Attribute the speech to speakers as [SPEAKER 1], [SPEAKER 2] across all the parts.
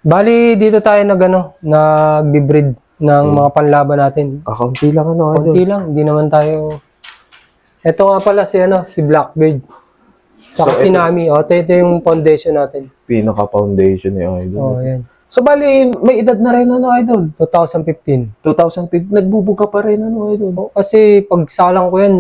[SPEAKER 1] Bali, dito tayo nag-breed ng mga panlaban natin.
[SPEAKER 2] Kaunti lang
[SPEAKER 1] Konti lang, hindi naman tayo. Ito nga pala si Blackbird. Saka si Nami. Ito yung foundation natin.
[SPEAKER 2] Pinaka-foundation ni Idol.
[SPEAKER 1] Yan.
[SPEAKER 2] So, bali, may edad na rin Idol?
[SPEAKER 1] 2015.
[SPEAKER 2] 2015, nagbubuga pa rin Idol?
[SPEAKER 1] Kasi pag salang ko yan,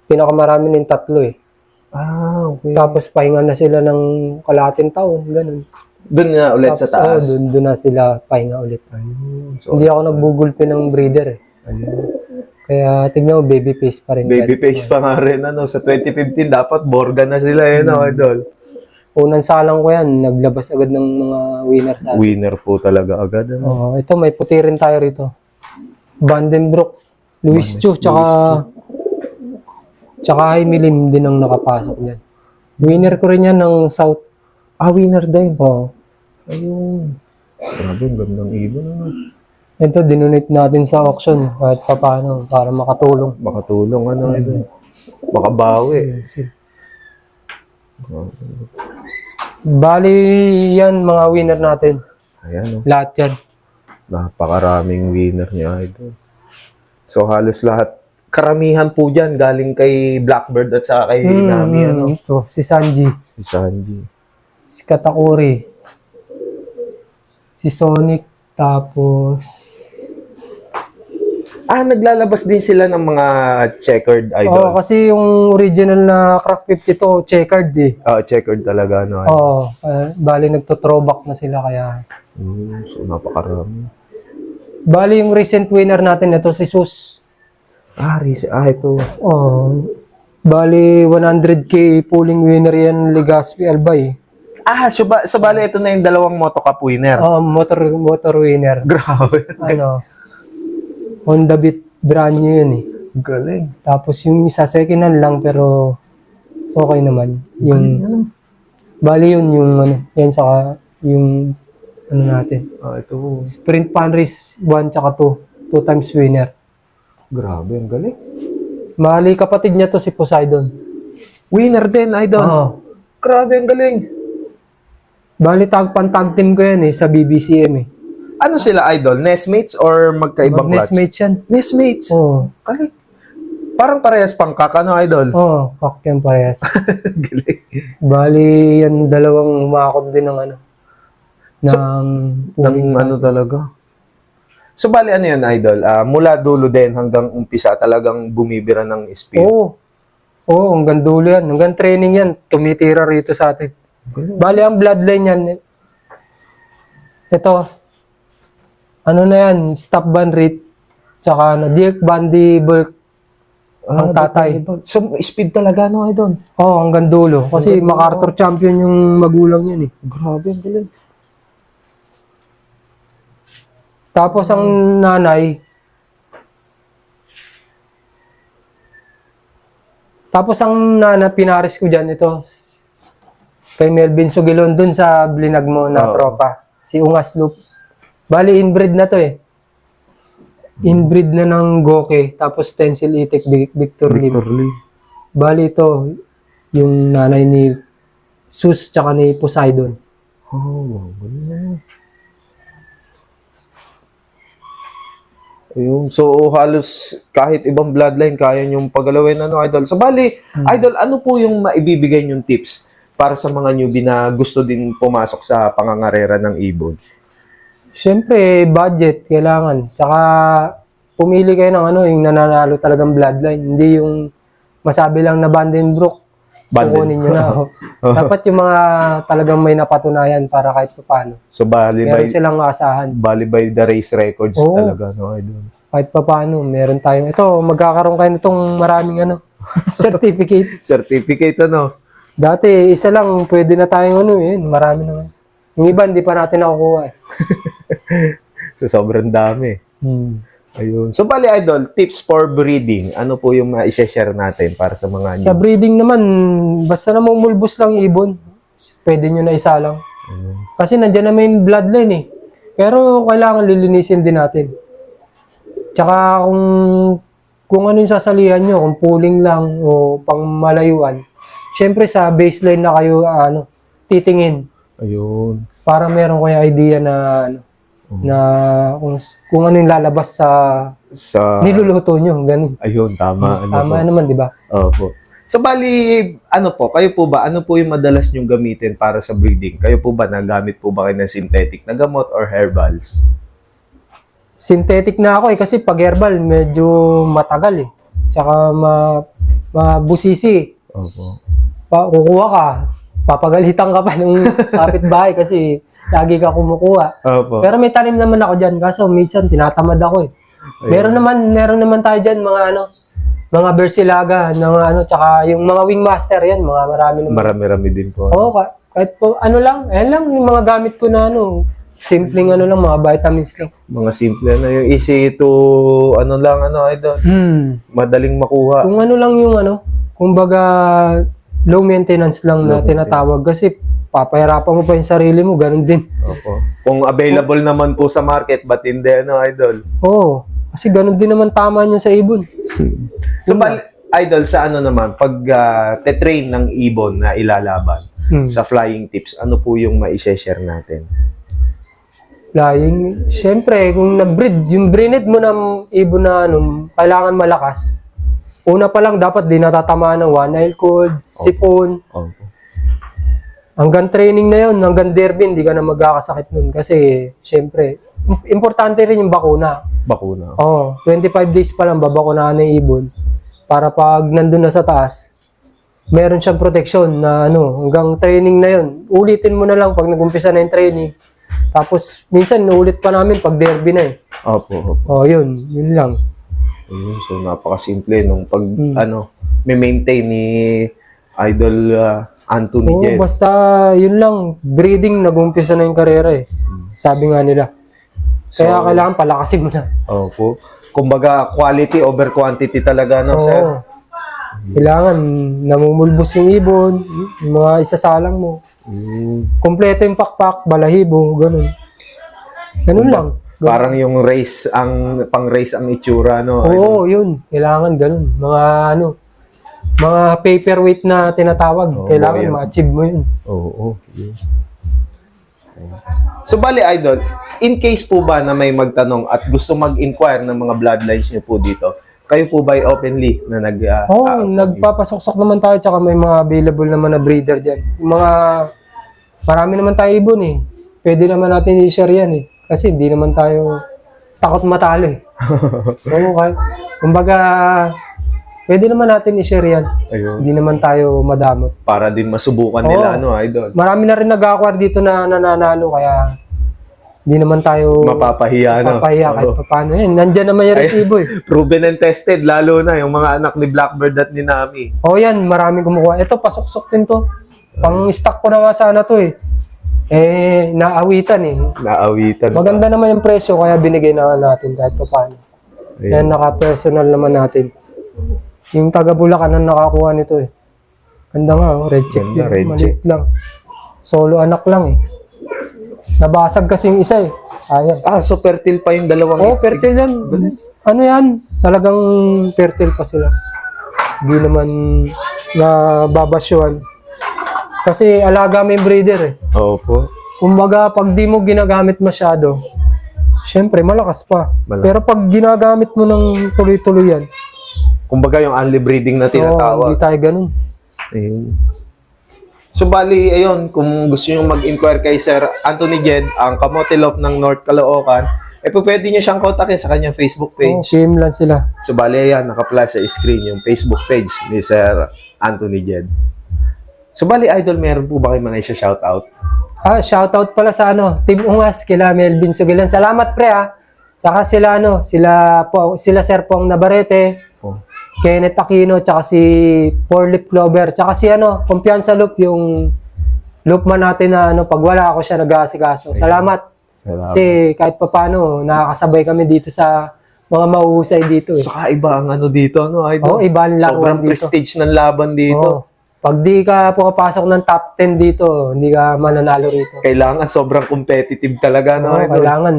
[SPEAKER 1] pinakamarami ng 3 eh.
[SPEAKER 2] Okay.
[SPEAKER 1] Tapos pahinga na sila ng kalahating taon, ganun.
[SPEAKER 2] Doon na ulit sa taas?
[SPEAKER 1] Doon na sila pahinga ulit.
[SPEAKER 2] So,
[SPEAKER 1] hindi ako nagbugulpi ng breeder eh. Kaya tignan mo, baby face pa rin.
[SPEAKER 2] Baby face pa nga rin Sa 2015, dapat Borga na sila Idol?
[SPEAKER 1] Unang salang ko yan, naglabas agad ng mga winner sa atin.
[SPEAKER 2] Winner po talaga agad.
[SPEAKER 1] Ito, may puti rin tayo rito. Vandenbroek, Louis Chu, tsaka Jaime Lim din ang nakapasok dyan. Winner ko rin yan ng South.
[SPEAKER 2] Winner din.
[SPEAKER 1] Ayun.
[SPEAKER 2] Grabe, ang gandang ibon.
[SPEAKER 1] Ito, dinonate natin sa auction kahit paano para makatulong.
[SPEAKER 2] Makatulong, Idol. Makabawi.
[SPEAKER 1] Bali, yan mga winner natin.
[SPEAKER 2] Ayan,
[SPEAKER 1] Lahat yan.
[SPEAKER 2] Napakaraming winner niya, Idol. So, halos lahat. Karamihan po dyan galing kay Blackbird at saka kay Nami,
[SPEAKER 1] Ito, si Sanji.
[SPEAKER 2] Si Sanji.
[SPEAKER 1] Si Katakuri. Si Sonic. Tapos
[SPEAKER 2] naglalabas din sila ng mga checkered, Idol.
[SPEAKER 1] kasi yung original na Crack 52, checkered eh.
[SPEAKER 2] Checkered talaga,
[SPEAKER 1] Bali nagto-throwback na sila kaya.
[SPEAKER 2] So, napakarami.
[SPEAKER 1] Bali yung recent winner natin, ito si Sus.
[SPEAKER 2] Ito.
[SPEAKER 1] Bali 100k pulling winner yan, Legazpi Albay.
[SPEAKER 2] So bali ito na yung dalawang Moto Cup winner.
[SPEAKER 1] Motor winner.
[SPEAKER 2] Grabe.
[SPEAKER 1] Honda Beat brand new yun eh.
[SPEAKER 2] Galing.
[SPEAKER 1] Tapos yung isa second hand lang pero okay naman. Bali yun yan saka yung natin.
[SPEAKER 2] Ito.
[SPEAKER 1] Sprint Pan Race 1 tsaka 2. 2 times winner.
[SPEAKER 2] Grabe, ang galing.
[SPEAKER 1] Bali kapatid niya to si Poseidon.
[SPEAKER 2] Winner din, Idol. Grabe, ang galing.
[SPEAKER 1] Bali tag team ko yan sa BBCM eh.
[SPEAKER 2] Ano sila, Idol? Nestmates or magkaibang clutch?
[SPEAKER 1] Nestmates yan.
[SPEAKER 2] Nestmates? Galing. Parang parehas pang kaka, Idol?
[SPEAKER 1] Kak yan parehas.
[SPEAKER 2] Galing.
[SPEAKER 1] Bali yan dalawang umakot din ng
[SPEAKER 2] talaga. So, bali yan, Idol? Mula dulo din hanggang umpisa talagang bumibira ng speed?
[SPEAKER 1] Hanggang dulo yan. Hanggang training yan. Tumitira rito sa atin. Bali, ang bloodline yan. Ito. Stop Van Reed. Tsaka Dirk Bandy Burke. Ang tatay.
[SPEAKER 2] So, speed talaga, Idol?
[SPEAKER 1] Hanggang dulo. Kasi MacArthur champion yung magulang yan eh.
[SPEAKER 2] Grabe, ang galing.
[SPEAKER 1] Tapos ang nanay, pinaris ko dyan, ito, kay Melvin Sugilon dun sa blinag mo na tropa. Si Ungas Loop. Bali, inbreed na to eh. Inbreed na ng Goke, tapos Stencil Itek Victor Lim. Bali ito, yung nanay ni Sus tsaka ni Poseidon.
[SPEAKER 2] So, halos kahit ibang bloodline, kaya niyong pagalawin, Idol. So, bali, Idol, ano po yung maibibigay niyong tips para sa mga newbie na gusto din pumasok sa pangangarera ng ibon?
[SPEAKER 1] Siyempre, budget, kailangan. Tsaka, pumili kayo ng yung nananalo talagang bloodline. Hindi yung masabi lang na Vandenbroek, kukunin nyo na. Dapat yung mga talagang may napatunayan para kahit paano.
[SPEAKER 2] So,
[SPEAKER 1] meron silang asahan.
[SPEAKER 2] Bali by the race records talaga, Idol.
[SPEAKER 1] Kahit paano, meron tayong, ito, magkakaroon kayo nitong maraming certificate.
[SPEAKER 2] Certificate,
[SPEAKER 1] Dati, isa lang, pwede na tayong marami naman. Yung iba, hindi pa natin nakukuha eh.
[SPEAKER 2] So, sobrang dami. Ayun. So, bali, Idol, tips for breeding. Ano po yung ma-share natin para sa mga
[SPEAKER 1] Sa breeding naman, basta na mulbos lang ibon, pwede nyo na isa lang. Kasi nandiyan na may bloodline eh. Pero kailangan lilinisin din natin. Tsaka kung ano yung sasalihan nyo, kung pooling lang o pang malayuan, syempre sa baseline na kayo titingin.
[SPEAKER 2] Ayun.
[SPEAKER 1] para meron ko yung idea na ano, na kung ano yung lalabas sa
[SPEAKER 2] Sa...
[SPEAKER 1] niluluto nyo, ganun.
[SPEAKER 2] Ayun, tama. Ano
[SPEAKER 1] Tama
[SPEAKER 2] po?
[SPEAKER 1] naman, di ba?
[SPEAKER 2] Opo. So, bali, ano po, kayo po ba, ano po yung madalas nyong gamitin para sa breeding? Kayo po ba, nagamit po ba kayo ng synthetic na gamot or herbals?
[SPEAKER 1] Synthetic na ako kasi pag herbal, medyo matagal eh. Tsaka mabusisi.
[SPEAKER 2] Opo.
[SPEAKER 1] Kukuha ka, papagalitan ka pa ng kapitbahay kasi lagi ka kumukuha.
[SPEAKER 2] Opo.
[SPEAKER 1] Pero may tanim naman ako dyan, kaso minsan tinatamad ako eh. Meron naman tayo dyan mga Bersilaga, tsaka yung mga Wingmaster yan, mga marami naman.
[SPEAKER 2] Marami-rami din po.
[SPEAKER 1] Oo, kahit po, ayan lang yung mga gamit ko na simpleng mga vitamins lang.
[SPEAKER 2] Mga simple, yung easy to, idol, madaling makuha.
[SPEAKER 1] Kung lang yung kumbaga low maintenance lang na
[SPEAKER 2] Low
[SPEAKER 1] tinatawag kasi papahirapan mo pa yung sarili mo, ganun din.
[SPEAKER 2] Opo. Kung available naman po sa market, ba't hindi, idol?
[SPEAKER 1] Oo, kasi ganun din naman tama niya sa ibon.
[SPEAKER 2] So, idol, sa naman, pag te-train ng ibon na ilalaban sa flying tips, ano po yung ma-share natin?
[SPEAKER 1] Flying, syempre, kung nag-breed, yung breed mo ng ibon na kailangan malakas. Una pa lang, dapat di natatamaan ng one-eye cold, sipon.
[SPEAKER 2] Opo.
[SPEAKER 1] Hanggang training na yun, hanggang derby, hindi ka na magkakasakit nun. Kasi, syempre, importante rin yung bakuna.
[SPEAKER 2] Bakuna.
[SPEAKER 1] Oo, 25 days pa lang babakunahan ng ibon. Para pag nandun na sa taas, meron siyang proteksyon na hanggang training na yun. Ulitin mo na lang pag nag-umpisa na yung training. Tapos, minsan, inuulit pa namin pag derby na eh.
[SPEAKER 2] Opo.
[SPEAKER 1] Yun lang.
[SPEAKER 2] Ayun, so napakasimple nung pag may maintain ni Idol Anthony
[SPEAKER 1] Oo,
[SPEAKER 2] Jed.
[SPEAKER 1] basta yun lang, breeding, nag-umpisa na yung karera eh. Sabi nga nila. Kaya kailangan palakasin mo na.
[SPEAKER 2] Opo. Kumbaga, quality over quantity talaga, sir?
[SPEAKER 1] Oo. Kailangan namumulbos yung ibon, yung mga isasalang mo. Kompleto yung pakpak, balahibo, ganun. Ganun lang.
[SPEAKER 2] Parang yung pang-race ang itsura,
[SPEAKER 1] Oo, yun. Kailangan ganun. Mga paperweight na tinatawag. Kailangan
[SPEAKER 2] yan.
[SPEAKER 1] ma-achieve mo yun.
[SPEAKER 2] Oo. So, bali, Idol, in case po ba na may magtanong at gusto mag-inquire ng mga bloodlines niyo po dito, kayo po ba openly na
[SPEAKER 1] nagpapasok-sok naman tayo tsaka may mga available naman na breeder dyan. Marami naman tayo ibon eh. Pwede naman natin i-share yan eh. Kasi hindi naman tayo takot matalo eh. Kumbaga, pwede naman natin i-share yan.
[SPEAKER 2] Ayun.
[SPEAKER 1] Hindi naman tayo madamot.
[SPEAKER 2] Para din masubukan nila, Idol?
[SPEAKER 1] Marami na rin nag-acquire dito na nananalo kaya hindi naman tayo
[SPEAKER 2] Mapapahiya,
[SPEAKER 1] kahit paano. Nandyan naman yung resibo eh.
[SPEAKER 2] Proven and tested, lalo na yung mga anak ni Blackbird at ni Nami.
[SPEAKER 1] Yan, maraming kumukuha. Ito, pasok-sok din to. Pang-stock ko na nga sana to eh. Naawitan eh.
[SPEAKER 2] Naawitan.
[SPEAKER 1] Maganda naman yung presyo kaya binigay na natin kahit pa paano. Kaya naka-personal naman natin. Yung taga Bulacan ang nakakuha nito eh. Ganda nga, red check
[SPEAKER 2] Ganda,
[SPEAKER 1] yun.
[SPEAKER 2] red
[SPEAKER 1] Maliit lang. Solo anak lang eh. Nabasag kasi yung isa eh. Ayan.
[SPEAKER 2] So fertile pa yung dalawang
[SPEAKER 1] Fertile yan. Ano yan? Talagang fertile pa sila. Hindi naman nababasyuan. Kasi alaga mo yung breeder eh.
[SPEAKER 2] Opo.
[SPEAKER 1] Kumbaga, pag di mo ginagamit masyado, syempre, malakas pa. Pero pag ginagamit mo ng tuloy-tuloy yan,
[SPEAKER 2] kumbaga yung only breeding na tinatawag.
[SPEAKER 1] Hindi tayo ganun.
[SPEAKER 2] Ayun. So, bali, ayun, kung gusto nyo mag-inquire kay Sir Anthony Jed, ang Kamotilop ng North Caloocan, pwede nyo siyang kontakin sa kanyang Facebook page.
[SPEAKER 1] PM lang sila.
[SPEAKER 2] So, bali, ayan, naka-flash sa screen yung Facebook page ni Sir Anthony Jed. So, bali, Idol, meron po ba kayo mga isa-shoutout?
[SPEAKER 1] Shoutout pala sa Team Ungas, kila Melvin Sugilan. Salamat pre Tsaka sila Sir Pong Navarrete, Kenneth Aquino, tsaka si Four Lip Clover, tsaka si Kumpiyansa Loop, yung loopman natin na pag wala ako siya nag-aasikaso. Salamat. Kasi kahit paano, nakakasabay kami dito sa mga mahuhusay dito eh.
[SPEAKER 2] Saka iba ang dito, Idol?
[SPEAKER 1] Iba ang laruan
[SPEAKER 2] sobrang
[SPEAKER 1] dito.
[SPEAKER 2] prestige ng laban dito.
[SPEAKER 1] Pag di ka pumapasok ng top 10 dito, hindi ka mananalo rito.
[SPEAKER 2] Kailangan sobrang competitive talaga, Idol?
[SPEAKER 1] Kailangan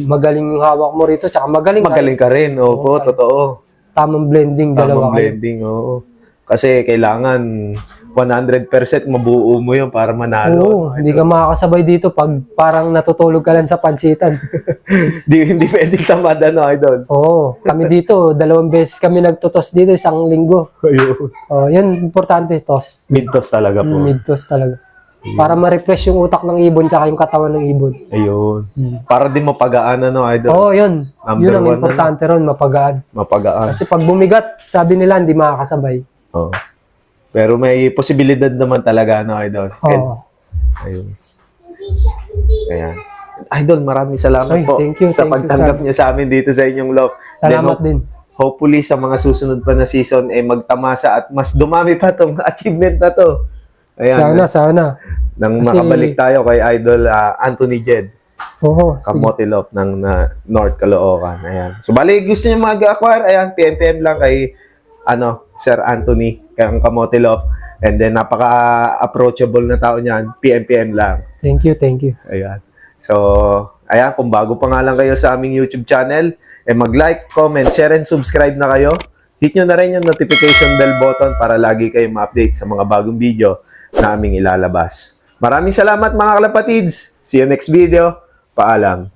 [SPEAKER 1] magaling yung hawak mo rito, tsaka magaling
[SPEAKER 2] ka rin, totoo.
[SPEAKER 1] Tamang blending, dalawa
[SPEAKER 2] Tamang blending, oo. Kasi kailangan 100% mabuo mo yun para manalo.
[SPEAKER 1] Oo, hindi ka makakasabay dito pag parang natutulog ka lang sa pansitan.
[SPEAKER 2] Hindi pwedeng tamad, idol.
[SPEAKER 1] Oo, kami dito, 2 beses kami nagtutos dito, 1 linggo.
[SPEAKER 2] Ayun.
[SPEAKER 1] Oh, yan, importante, toss.
[SPEAKER 2] Mintos talaga po.
[SPEAKER 1] Mid-toss talaga. Para ma-refresh yung utak ng ibon tsaka yung katawan ng ibon.
[SPEAKER 2] Ayun. Para din mapagaan, idol.
[SPEAKER 1] Oo, yun.
[SPEAKER 2] Number
[SPEAKER 1] Yun ang
[SPEAKER 2] one
[SPEAKER 1] importante ron, mapagaan.
[SPEAKER 2] Mapagaan.
[SPEAKER 1] Kasi pag bumigat, sabi nila, hindi makakasabay.
[SPEAKER 2] Oo. Pero may posibilidad naman talaga, idol. And,
[SPEAKER 1] Oo.
[SPEAKER 2] ayun. Ayan. Idol, maraming salamat
[SPEAKER 1] Ay,
[SPEAKER 2] po
[SPEAKER 1] thank you,
[SPEAKER 2] sa
[SPEAKER 1] thank you,
[SPEAKER 2] pagtanggap niyo sa amin dito sa inyong love.
[SPEAKER 1] Salamat din.
[SPEAKER 2] Hopefully, sa mga susunod pa na season, magtamasa at mas dumami pa tong achievement na to. Ayan.
[SPEAKER 1] Sana.
[SPEAKER 2] Nang
[SPEAKER 1] Kasi-
[SPEAKER 2] makabalik tayo kay Idol Anthony Jed.
[SPEAKER 1] Oo, sige.
[SPEAKER 2] Kamotilop ng North Caloocan. Ayan. So, bali, gusto niyo mag-acquire, ayan, PM lang kay, Sir Anthony, kay ang Kamotilop. And then, napaka-approachable na tao niyan, PM lang.
[SPEAKER 1] Thank you.
[SPEAKER 2] Ayan. So, ayan, kung bago pa nga lang kayo sa aming YouTube channel, mag-like, comment, share, and subscribe na kayo. Hit nyo na rin yung notification bell button para lagi kayo ma-update sa mga bagong video na aming ilalabas. Maraming salamat mga kalapatids. See you next video. Paalam.